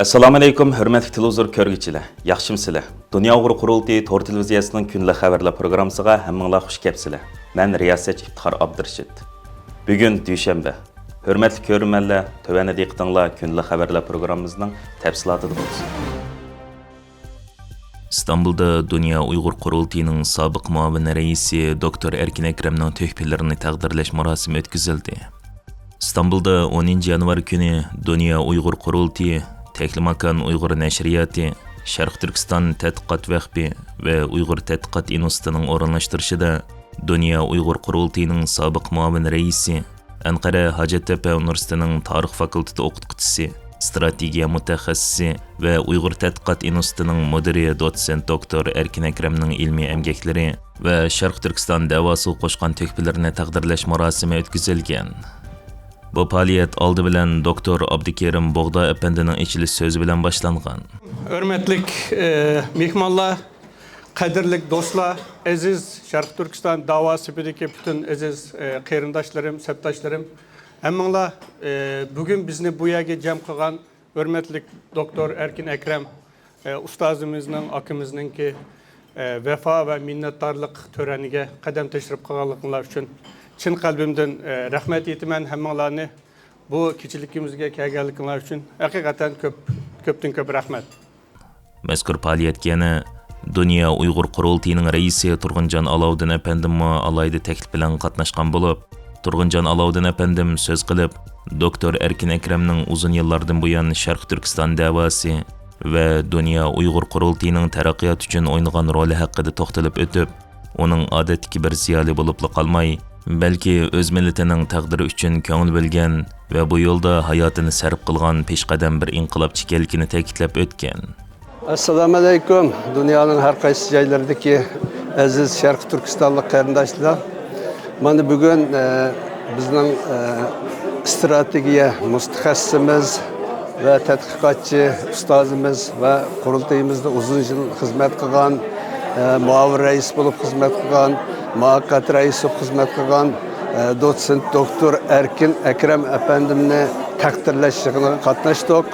Assalomu alaykum, hurmatli televizor ko'rguvchilar. Yaxshimsizlar? Dunyo Uyg'ur qurultiyi Tor televiziyasining kunlik xabarlar programmasiga hammanglar xush kelibsizlar. Men riyosatchi Iftixor Abdurashid. Bugun dushanba. Hurmatli ko'rmanlar, tövəndə diqqətinizlər kunlik xabarlar programmamızın təfsilatını bo'lsin. İstanbulda Dünya Uyghur Qurultayının sabiq muavin reisi Dr. Erkin Ekremning töhfələrini taqdirlash marosimi o'tkazildi. İstanbulda 10 yanvar kuni Dünya Uyghur Qurultayı Teklimakan Uyghur Nəşriyyatı, Şərq Türkistan Tədqiqat Vəxbi və Uyghur Tədqiqat İnstitutunun orunlaşdırışıda Dünya Uyghur Qurultayının sabiq muavin reisi, Ankara Hacettepe Üniversitesi'nin Tarix Fakülteti o'qituvchisi, strategiya mutaxassisi və Uyghur Tədqiqat İnstitutunun müdiri dotsent doktor Erkin Ekremning ilmiy əmgəkləri və Şərq Türkistan davası qo'shgan töhfələrini taqdirlash marosimi o'tkazilgan. Bu faaliyet aldı bilen Doktor Abdikerim Boğda Efendi'nin içiliş sözü bilen başlangan. Hürmetlik mihmanlar, kadirlik dostlar, aziz Şarkı Türkistan davası biriki bütün aziz qeyrindaşlarım, septaşlarım. Hemmanlar bugün bizni bu yerge cem kılgan hürmetlik Doktor Erkin Ekrem ustazımızın, akımızın ki vefa ve minnettarlık törenine kadem teşrif kılganlıklar için Çin kalbimden rahmet etimen hemmalarını bu kiçilikimizge kelganliklar için hakikaten köp rahmet. Mazkur faaliyetga yana Dünya Uyghur Qurultayının reisi Turg'unjon Alovdin efendim alayda taklif bilan qatnashgan bo'lib, Turg'unjon Alovdin efendim söz qilib, Doktor Erkin Ekremning uzun yillardan buyon Sharq Turkiston davasi va Dünya Uyghur Qurultayının taraqqiyot uchun o'ynagan roli haqida to'xtalib o'tib, uning odatdagi bir ziyoli bo'lib qolmay, balki o'z millatining taqdiri uchun ko'ngil bilgan va bu yo'lda hayotini sarf qilgan peshqadam bir inqilobchi ekanligini ta'kidlab o'tgan. Assalamu alaykum. Dünyanın her qaysi joylaridagi aziz Sharq Turkistonlik qarindoshlar. Mana bugun bizning strategiya mutaxassisimiz va tadqiqotchi ustozimiz va qurultayimizda uzun yil xizmat qilgan, muavin rais bo'lib xizmat qilgan, muaqqat rais bo'lib xizmat qilgan dotsent doktor Erkin Ekrem efendimni taqdirlash yig'iniga qatnashdik.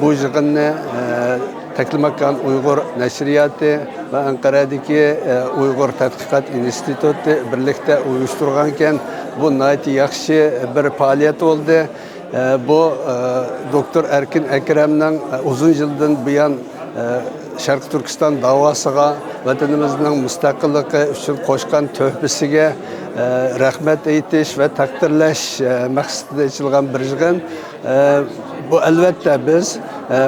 Bu yig'inni Teklimakan Uyghur Nəşriyyatı ve Ankara'daki Uyghur Tədqiqat İnstitutu birlikte uyuşturganken bu nayeti yaxşı bir faaliyet oldu. Bu Doktor Erkin Ekrem'nin uzun yıldan buyan Şərq Türkistan davasıga, vatanımızın müstakilliği üçün qoşqan töhfəsiga rahmet aytish ve taqdirlash maqsadida içilgan bir yig'in. Bu elbette biz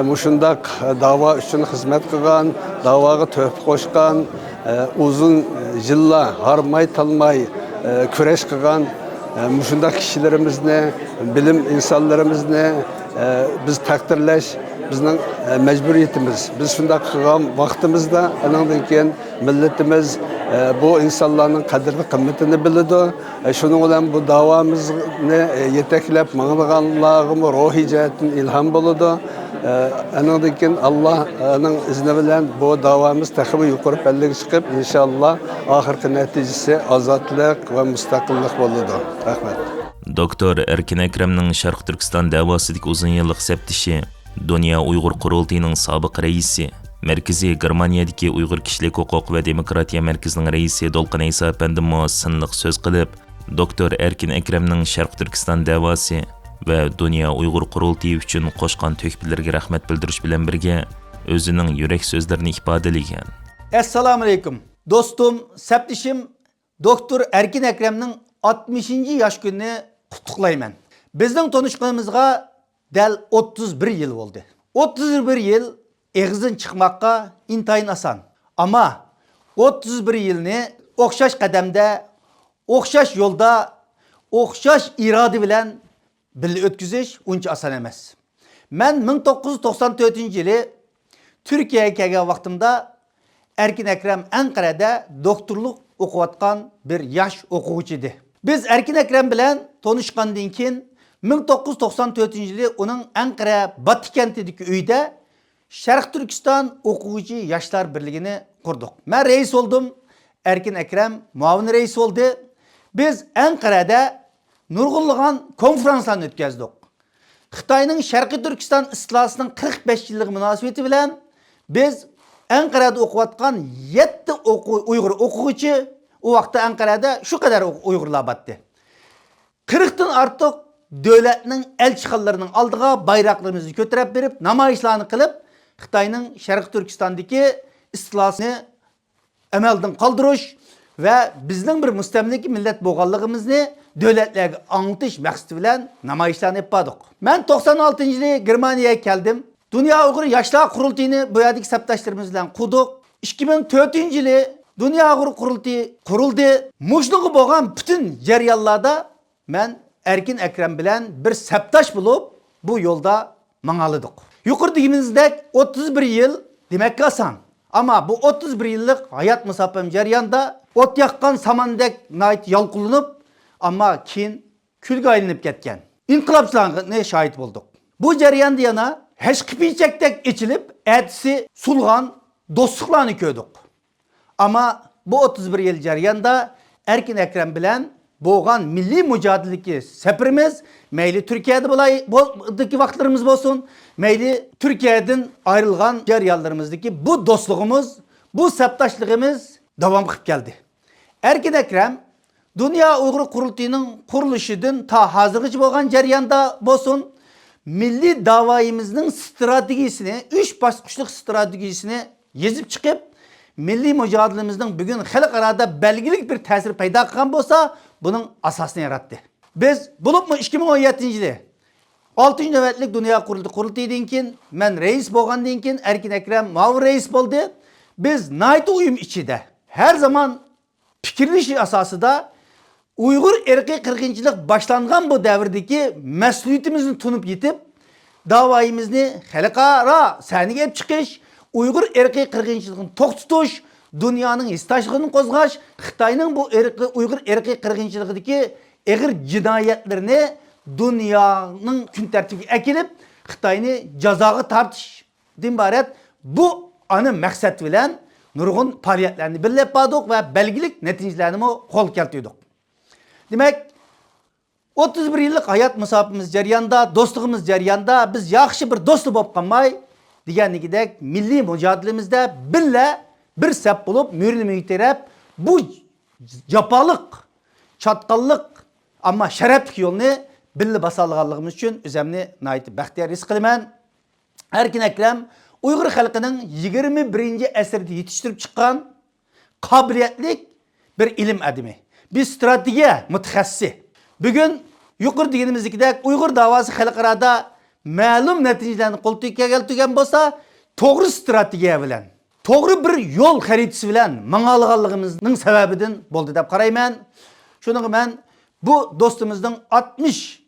muşundaq dava üçün xizmat qilgan, davaga töhfə qoşqan, uzun yıllar harmay talmay küreş qilgan muşundaq kişilerimizni, bilim insanlarımızını biz taqdirlash bizning mecburiyetimiz. Biz shunday qilgan vaqtimizda andan keyin millatimiz bu insonlarning qadrli qimmatini biladi. Shuning bilan bu davomizni yetaklab mang'anlarga ruhiy jihatdan ilhom bo'ladi. Andan keyin Allohning izni bilan bu davomiz taxmi yuqori pallaga chiqib, inshaalloh oxirgi natijasi ozodlik va mustaqillik bo'ladi. Rahmat. Doktor Erkin Ekremning Sharq Turkiston davosidagi uzun yillik septishi Dünya Uyghur Qurultayının sabiq reisi, Merkezi Germaniyadagi Uyghur Kishilik huquq va demokratiya markazining reisi Dolqin Isa efendim sinliq so'z qilib, Doktor Erkin Ekremning Sharq Turkiston davasi va Dünya Uyghur Qurultayi uchun qo'shgan töhfələrə rahmat bildirish bilan birga o'zining yurak so'zlarini ifodalagan. Assalomu alaykum. Do'stum, septishim Doktor Erkin Ekremning 60-yosh kunini qutluqlayman. Bizning tanışqanımızga Del 31 yıl oldu. 31 yıl ağzın çıkmakka intayın asan. Ama 31 yılını okşaş kademde, okşaş yolda, okşaş irade bilen birlikte ötküzüş unca asan emez. Ben 1994 yılı Türkiye'ye gelgen vaktimde Erkin Ekrem Ankara'da doktorluk okuvatkan bir yaş okuvçuydu. Biz Erkin Ekrem bilen tanışkandan keyin 1994 yılı onun Ankara Batı kentideki uyda Şərq Türkistan Okuyucu Yaşlar Birliği'ni kurduk. Ben reis oldum. Erkin Ekrem muavin reis oldu. Biz Ankara'da nurgulluğun konferanslarını ötkezdik. Xitoyning Sharqiy Turkiston istilosining 45 yillik munosabati bilan biz Anqarada o'qiyotgan 7 Uyg'ur o'quvchi o vaqtda Anqarada shu qadar Uyg'urlar batdi. 40 dan ortiq davlatning elchixonalarining oldiga bayroqlarimizni ko'tarib berib, namoyishlarni qilib, Xitoyning Sharqiy Turkistondagi istilosini amaldan qoldirish ve bizning bir mustamlika millat bo'lganligimizni davlatlarga anglatish maqsadi bilan namoyishlarni yapdik. Men 96-yili Germaniyaga keldim. Dünya Uyghur Yaşlar Kurultayını bu yerdeki septaşlarımız bilan qurdik. 2004-yili Dünya Uyghur Kurultayı kuruldu. Muşluğu bo'lgan bütün jarayonlarda men Erkin Ekrem bilan bir septaş bulup bu yolda mangaladık. Yukarı dediğimizdek 31 yıl demek ki asan. Ama bu 31 yıllık hayat musafem jarayonda ot yakkan samandek nait yalqılanıp ama keyin külge aylanıp ketken. İnqilabçılarına şahit bulduk. Bu jarayonda yana hiç kipiyecektek içilip etsi sulgan dostluklarını köydük. Ama bu 31 yıl jarayonda Erkin Ekrem bilen boğan milli mücadeledeki seferimiz meyli Türkiye'de buradaki vaktlerimiz olsun, meyli Türkiye'den ayrılgan jarayonlarımızdaki bu dostluğumuz, bu septaşlığımız devam kılıp geldi. Erkin Ekrem Dünya Uyghur Kurultayı'nın kuruluşudan ta hazırgıcı boğan jarayonda olsun, milli davayımızın stratejisini, 3 basqıçlık stratejisini yazıp çıkıp milli mücadelemizin bugün xalqarada belgilik bir tesir payda qilgan bolsa, bunun asasını yarattı. Biz bulup mu 2017-yili 6. nöbetlik Dünya Kurultayı'dan keyin men reis bo'lgandan keyin Erkin Ekrem muavin reis bo'ldi. Biz nayt uyum içinde her zaman fikirliş asasında Uyghur erkek kırgınçılık başlangan bu devirdeki mesuliyetimizni tunup yetip davayımızı xalqaro sahnaga olib chiqish, Uyghur erkek kırgınçılığını tok tutuş, dünyanın istaşlığını kozgaş, Xitayning bu Uyghur erkek kırgınçılığındaki ağır cinayetlerini dünyanın gün tertibiga ekilip Xitayni jazoga tartishdan ibaret bu ana maqsad bilan nurg'un faoliyatlarni birlab bordik ve belgilik natijalarni qo'lga keltirdik. Demek 31 yıllık hayat musafimiz jarayonda, dostluğumuz jarayonda biz yaxshi bir do'st bo'lib qolmay deganligidek milli mücadelemizde billa bir sep bulup mühürleme yiterep bu japalık, çatkallık ama şereflik yolunu billa basalığalığımız için üzemni naiti baxtiyar his qiliman. Erkin Ekrem Uyghur xalqının 21. asırda yetiştirip çıkan kabiliyetlik bir ilim adamı. Bir stratejiye mutaxassisi. Bugün yukarı dediğimizdeki Uyghur davası xalqarada ma'lum natijalarni qo'lga keltirgan bo'lsa, to'g'ri strategiya bilan, to'g'ri bir yo'l xaritasi bilan mang'alganligimizning sababidan bo'ldi deb qarayman. Shuning men bu do'stimizning 60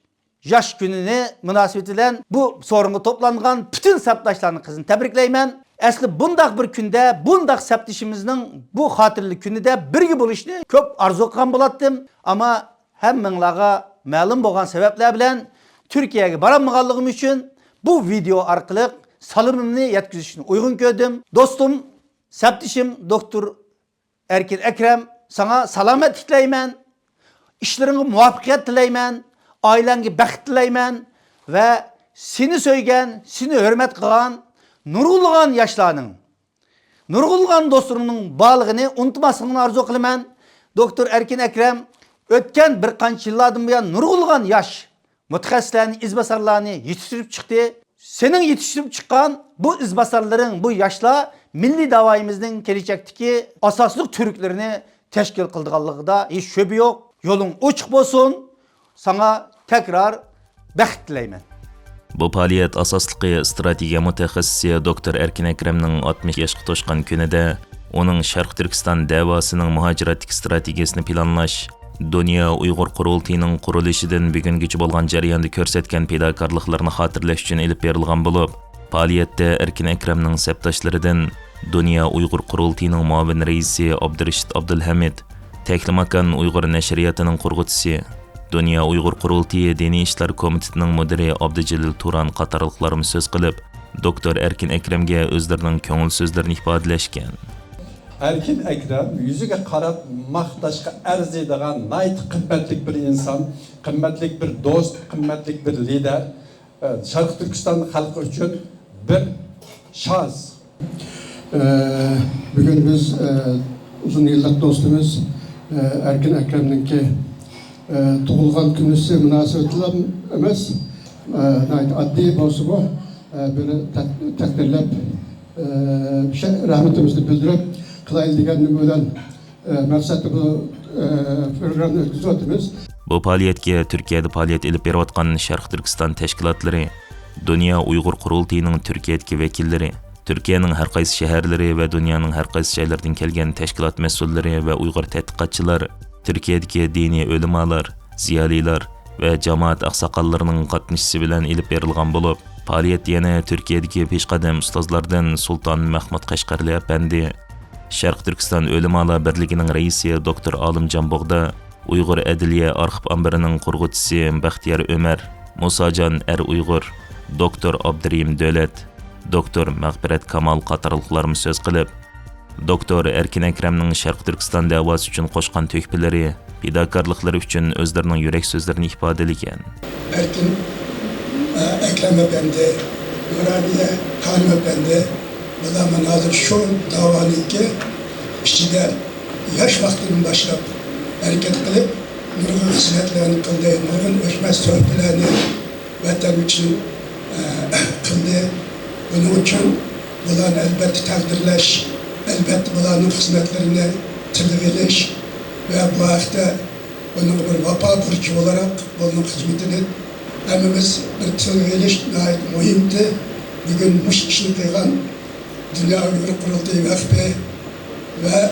yaş gününü münasebeti bilan bu sorunga to'plangan bütün saptaşlarni qizini tabriklayman. Asli bundaq bir kunda, bundaq saptishimizning bu xotirlik kunida birga bo'lishni ko'p arzu qilgan bo'lardim, ama hammanglarga ma'lum bo'lgan sabablar bilan Türkiye'ye baramağanlığım için bu video arkalık salımımını yetkizişini uygun gördüm. Dostum, septişim Doktor Erkin Ekrem sana salamet dileymen, işlerine muvaffakiyet dileymen, ailenge baxt dileymen ve seni söyleyen, seni hürmet kılan, nurgulgan yaşlarının, nurgulgan dostlarının bağlığını unutmasını arzu kılımen. Doktor Erkin Ekrem ötken bir qancha yıllardan buyon nurgulgan yaş mutaxassislarni, izbasarlarni yetiştirip çıktı. Senin yetiştirip çıkan bu izbasarların, bu yaşla milli davayımızın gelecekteki asaslık türklerini teşkil kıldığında hiç şüphe yok. Yolun uçuk olsun. Sana tekrar baxt dileymen. Bu faaliyet asaslıqı strategiya mutaxassisi Doktor Erkin Ekremning 60 yaşqa to'shgan kunida onun Sharq Turkiston davosining muhojiratlik strategiyasini planlash, Dünya Uyghur Kurultayı'nın qurilishidan bugungacha bo'lgan jarayonda ko'rsatgan fidokorliklarini xotirlash uchun ilib berilgan bo'lib, faoliyatda Erkin Ekremning sepdoshlaridan Dünya Uyghur Kurultayı'nın muavin reisi Abdurashid Abdulhamid, Teklimakan Uyg'ur nashriyatining qurg'uvchisi, Dünya Uyghur Kurultayı Diniy ishlar komitetining mudiri Abdujalil Turan qatorliqlarimiz so'z qilib, Doktor Erkin Ekremga o'zlarining ko'ngil so'zlarini ifodalashgan. Erkin Ekrem yüzüge qarab maqtashga arziydigan nayt qimmatlik bir insan, qimmatlik bir dost, qimmatlik bir lider. Şarkı Türkistan halkı için bir şans. Bugün biz uzun yıllık dostumuz Erkin Ekrem'ninki tug'ilgan kunisi munosabati emas, addiy bo'lsa bu buni taqdirlab rahmatimizni bildirib qilaylik degan bilan maqsadi bu programni o'tkazyapmiz. Bu faaliyetga Türkiye'de faaliyet ilip beriyotgan Sharq Türkistan teşkilatları, Dünya Uyghur Qurultayının Türkiye'deki vekilleri, Türkiye'nin her qaysi şehirleri ve dünyanın her qaysi şeylerden kelgen teşkilat mesulleri ve Uyghur tədqiqatçılar, Türkiye'deki dini ölümalar, ziyaliler ve cemaat aksakallarının qatnışısı bilen ilip berilgan bulup, faaliyet yana Türkiye'deki peshqadam ustozlardan Sultan Mahmud Qashqarli Efendi, Sharq Türkistan Ölümalar Birligining reisi Dr. Alimjon Bog'da, Uyghur Adliya Arxiv Ambirining qurg'uvchisi Baxtiyor Ömer, Musajon Uyg'ur, Dr. Abdurahim Davlat, Dr. Mag'firat Kamal qatorliqlarimiz so'z qilib, Dr. Erkin Ekremning Sharq Türkistan da'vosi uchun qo'shgan to'kpilari, fidokorliklari uchun o'zlarining yurak so'zlarini ifodalagan. Erkin Ekrem Efendi, Nuraniye Hanım Efendi, bu zaman hazır şu davanınki içinde yaş vaktinin başlayıp hareket kılıp nurgun hizmetlerini kıldı, nurgun ölçmez sohbetlerini vatan için kıldı. Bunun için bulan elbette takdirleş, elbette bulanın hizmetlerini tırgıleş ve bu hafta bunun bir vapa burcu olarak bunun hizmetini hemimiz bir tırgıleş mühimdi. Bugün bu işini kıygan Dünya Uyghur Qurultayı Vakfı ve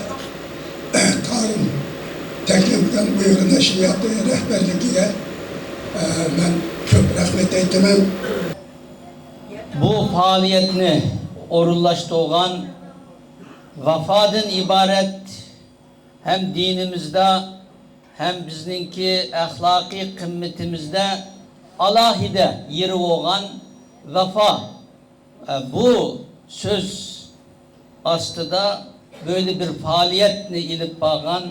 Tarım Teklim'den Uyghur Neşriyatı rehberliğine ben çok rahmet eylemem. Bu faaliyetini orullaştırgan vafadın ibaret hem dinimizde hem bizninki ahlaki kıymetimizde alahide yeri olan vafa. Bu söz aslında böyle bir faaliyetini ilip bağlan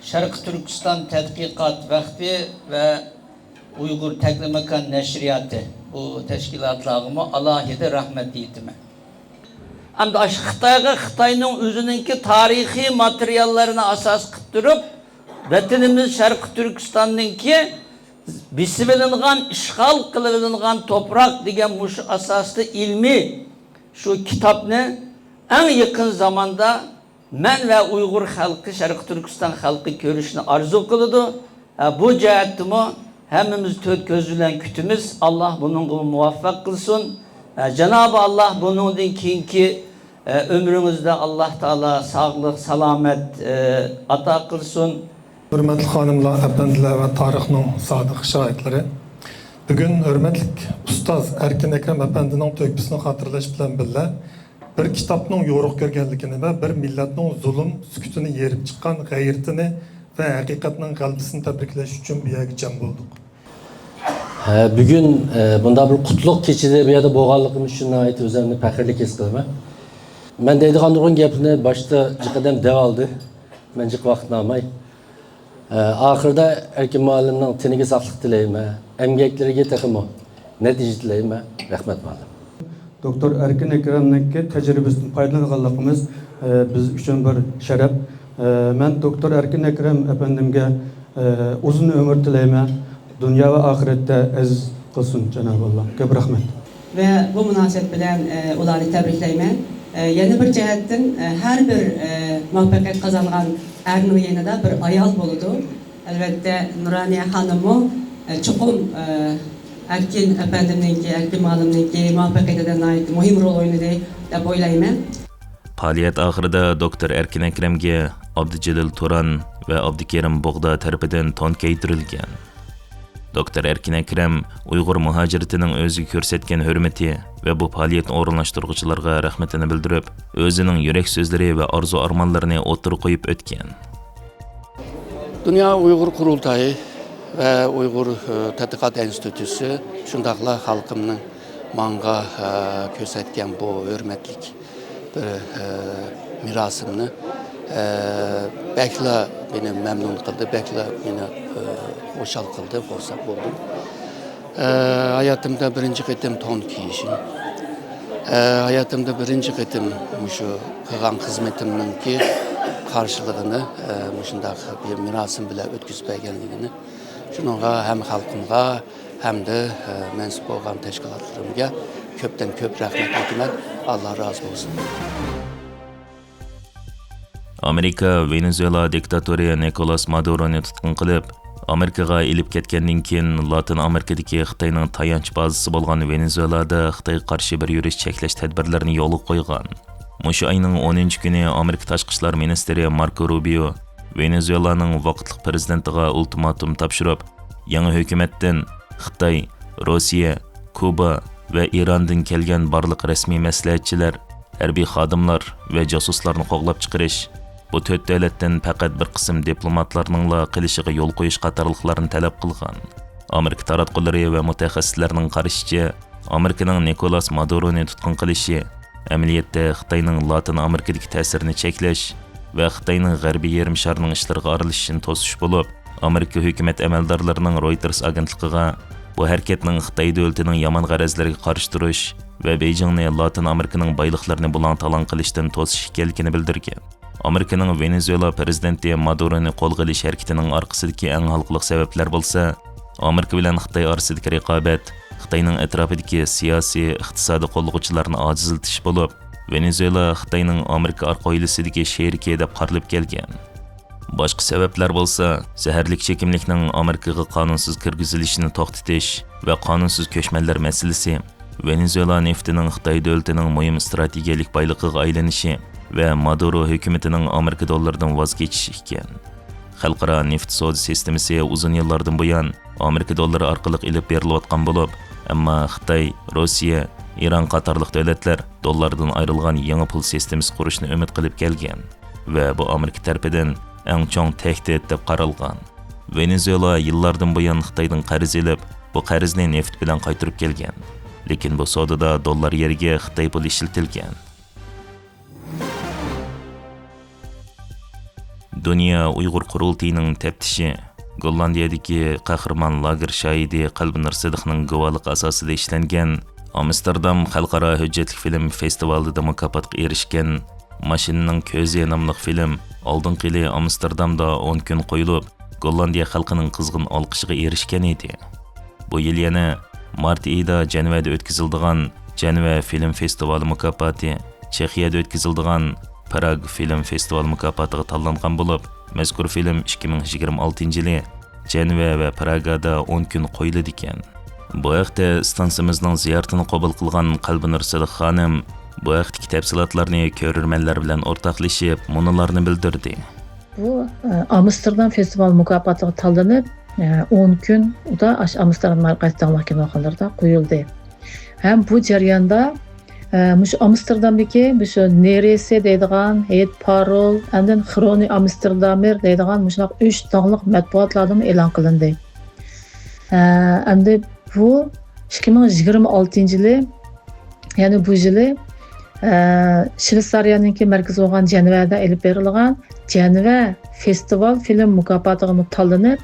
Şarkı Türkistan Tədqiqat Vakfı ve Uygur Teklimekan Neşriyatı bu teşkilatlarıma alahide rahmet etme. Hem de Xitay'ın özününki tarihi materyallarına asas kıttırıp vatanımız Şarkı Türkistan'ınki bisibilingan, işgal kılınan toprak diyen şu asaslı ilmi şu kitapını en yakın zamanda men ve Uygur halkı, Şarkı Türkistan halkı görüşünü arzu kılıdı. Bu cihetimi hemimiz töt gözülen kütümüz. Allah bunun gibi muvaffak kılsın. Cenab-ı Allah bunun ki ömrünüzde Allah Teala sağlık, selamet ata kılsın. Hürmetli hanımlar, efendiler ve tarixning sadık şahitleri. Bugün hürmetli Ustaz Erkin Ekrem Efendining tökbisini hatırlash bilan birga bir kitapning yo'riq ko'rganligini ve bir millatning zulm sukutini yerib chiqqan g'ayratini ve haqiqatning g'alabasini tabriklash uchun bu yerga jam bo'ldik. Bugün bunda bir qutlug kechida bu yerda bo'lganligimiz uchun aytib o'zimni faxrlik his qilaman. Men deydigan nurg'un gapni boshda jiqadam dev oldi. Men jiq vaqtni olmay. Ahirda Erkin muallimning tiniga sog'lik tilayman. Emgekleriga texmo natija tilayman. Rahmat muallim. Doktor Erkin Ekrem'ninki tecrübesinden faydalanganligimiz biz için bir şeref. Ben Doktor Erkin Ekrem Efendim'e uzun ömür dileyme, dünya ve ahirette aziz kılsın Cenab-ı Allah. Köp rahmet. Ve bu münasebet bilen ularni tabrikleymen. Yeni bir cihetten her bir muvaffakiyet kazanan erning yanında bir ayal buludu. Elbette Nuraniye Hanım'ı çukum Erkin Efendim'ninki, Erkin Malim'ninki muvaffakiyetinden ait muhim rol oynadı deb o'ylayman. Faaliyet ahırida Dr. Erkin Ekrem'ge Abdujalil Turan ve Abdukerim Bog'da tarafidan ton keytirilgan. Dr. Erkin Ekrem Uyghur muhaciratining o'ziga ko'rsatgan hurmati ve bu faaliyet o'rinlashtiruvchilarga rahmatini bildirib, o'zining yurak so'zlari ve arzu armonlarini o'tirib qo'yib o'tgan. Dünya Uyghur Qurultayı ve Uyghur Tədqiqat Enstitüsü şundaqla halkımın manga kösetken bu hürmetlik bir mirasını bekle beni memnun kıldı, bekle beni hoşal kıldı, korsak buldum. Hayatımda birinci qitim ton kiyişim. Hayatımda birinci qitim şu qilgan xizmetimninki qarşılığını şundaq bir mirasim bilan o'tkazib berganligini shunga ham xalqimga hamda mansub bo'lgan tashkilotlarimga ko'pdan ko'p rahmat aytaman. Alloh rozi bo'lsin. Amerika Venezuela diktatori Nicolas Maduroni tutqun qilib, Amerikaga ilib ketgandan keyin Latin Amerikadagi Xitoyning tayanch bazasi bo'lgan Venezuelada Xitoyga qarshi bir yurish cheklash tadbirlarini yo'lga qo'ygan. Mushu ayning 10-kuni Amerika tashqi ishlar ministri Marco Rubio Venezuelaning vaqtli prezidentiga ultimatum topshirib, yangi hukumatdan Xitoy, Rossiya, Kuba va Irandan kelgan barliq rasmiy maslahatchilar, harbiy xodimlar va josuslarni qo'g'lab chiqarish, bu 4 davlatdan faqat bir qism diplomatlarningla qilishiga yo'l qo'yish qatorliqlarini talab qilgan. Amerika taratqullari va mutaxassislarning qarashicha, Amerikaning Nicolas Maduroni tutqun qilishi amaliyotda Xitoyning Latin Amerikadagi ta'sirini cheklash va Xitoyning g'arbiy yarim sharning ishlariga aralashishini to'sish bo'lib, Amerika hukumat amaldorlarining Reuters agentligiga bu harakatning Xitoy davlatining yomon g'arazlariga qarshi turish va Beijingni Latin Amerikaning boyliqlarini bulang-talang qilishdan to'sish ekanligini bildirgan. Amerikaning Venezuela prezidenti Maduroni qo'lga olish harakatining orqasidagi eng xalqliq sabablar bo'lsa, Amerika bilan Xitoy orasidagi raqobat, Xitoyning atrofidagi siyosiy, iqtisodiy qo'llag'uvchilarni ojizlatish bo'lib, Venezuela Xitoyning Amerika orqoylisidagi sheriki deb qaralib kelgan. Boshqa sabablar bo'lsa, zaharlik chekimlikning Amerikaga qonunsiz kirgizilishini to'xtatish va qonunsiz ko'chmanlar masalasi, Venezuela neftining Xitoy davlatining muhim strategik boyligiga aylanishi va Maduro hukumatining Amerika dollaridan voz kechishi ekan. Xalqaro neft savdo sistemasi uzun yillardan buyon Amerika dollari orqali ilib berilayotgan bo'lib, ammo Xitoy, Rossiya, Iran qatorliq davlatlar dollardan ayrilgan yangi pul sistemasi qurishni umid qilib kelgan va bu Amerika tarafidan eng chong tahdid deb qaralgan. Venezuela yillardan buyon Xitoydan qarz olib, bu qarzni neft bilan qaytarib kelgan. Lekin bu savdoda dollar yeriga Xitoy puli ishlatilgan. Dünya Uyg'ur qurultiyining taftishi Gollandiyadagi qahramon lager shoidi Qalbinur Sidiqning guvohligi asosida ishlangan Amsterdam xalqaro hujjatli film festivalida mukofotga erishgan Mashinaning ko'zi nomli film oldingi yili Amsterdamda 10 kun qo'yilib, Gollandiya xalqining qizg'in olqishiga erishgan edi. Bu yil yana mart oyida Jenevada o'tkaziladigan Jeneva film festivali mukofoti, Chexiyada o'tkaziladigan Prag film festivali mukofotiga tanlangan bo'lib, mazkur film 2026-yili Jeneva va Pragada 10 kun qo'yiladi ekan. Bu haqda stansimizning ziyoratini qabul qilgan Qalbinur Sidiq xonim bu haqdagi tafsilotlarni ko'rurmanlar bilan o'rtoqlashib, munolarni bildirdi. Bu Amsterdam festival mukofotiga tanlanib, 10 kun da Amsterdam markazidagi kinoxonalarda qo'yildi. Ham bu jarayonda Muş Amsterdamdaki şu neresi deydigan, Hed Parol, andın Xroni Amsterdamer deydigan muşlaq 3 dağlıq mətbuatlardan elan qılındı. Endi bu 2026-yılı, yani bu yılı Şveysariyanınki mərkəzi olan Jenevada elib berilgan Jeneva Festival film mukofotiga tanlanıb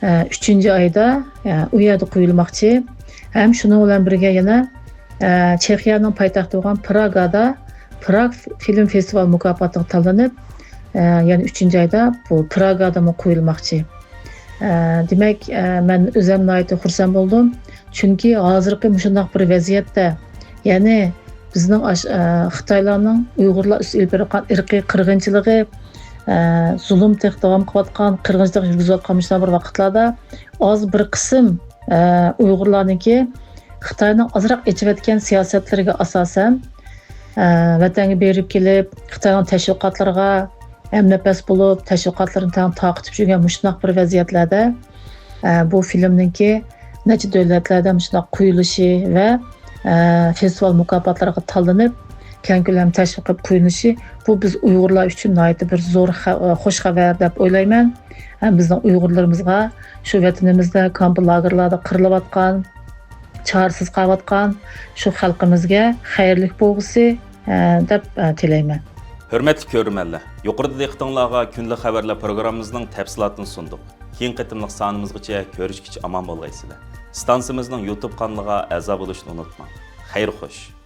3-cü ayda u yerdə qoyulmaqçı. Hem şunu bilan birgə yana Çexiyaning poytaxti bo'lgan Pragada Prag film festival mukofotiga tanlanib, ya'ni 3-oyda bu Pragada qo'yilmoqchi. Demak, men o'zim nihoyatda xursand bo'ldim, chunki hozirgi shunday bir vaziyatda, ya'ni bizning Xitoylarning Uyg'urlar ustiga bergan irqiy qirg'inchiligi, zulm davom qilayotgan, qirg'inchilik yurgizayotgan bir vaqtlarda oz bir qism Uyg'urlarniki Xitoyning azroq echayotgan siyosatlariga asosan vatanga berib kelib, Xitoyning tashviqotlariga amnafas bo'lib, tashviqotlarni taqib yurgan shunday bir vaziyatlarda bu filmninki necha davlatlarda shunday qo'yilishi va festival mukofotlariga tanlanib, keng ko'lam tashviq qilib qo'yilishi bu biz Uyg'urlar uchun nihoyatda bir zo'r xush xabar deb o'ylayman. Bizning Uyg'urlarimizga shu vatanimizda kamp lagerlarda qirilayotgan, çaresiz qavatqan şu xalqimizga xayrlik bo'lg'isi deb tilayman. Hürmetli görürmenler, yuqorida diqqətinizə günlük xəbərlər proqramımızın təfsilatını sunduq. keyin qitimliq sonimizgacha ko'rishgacha omon bo'lgaysizlar. Stansimizning YouTube kanaliga a'zo bo'lishni unutmang. Xayr xo'sh.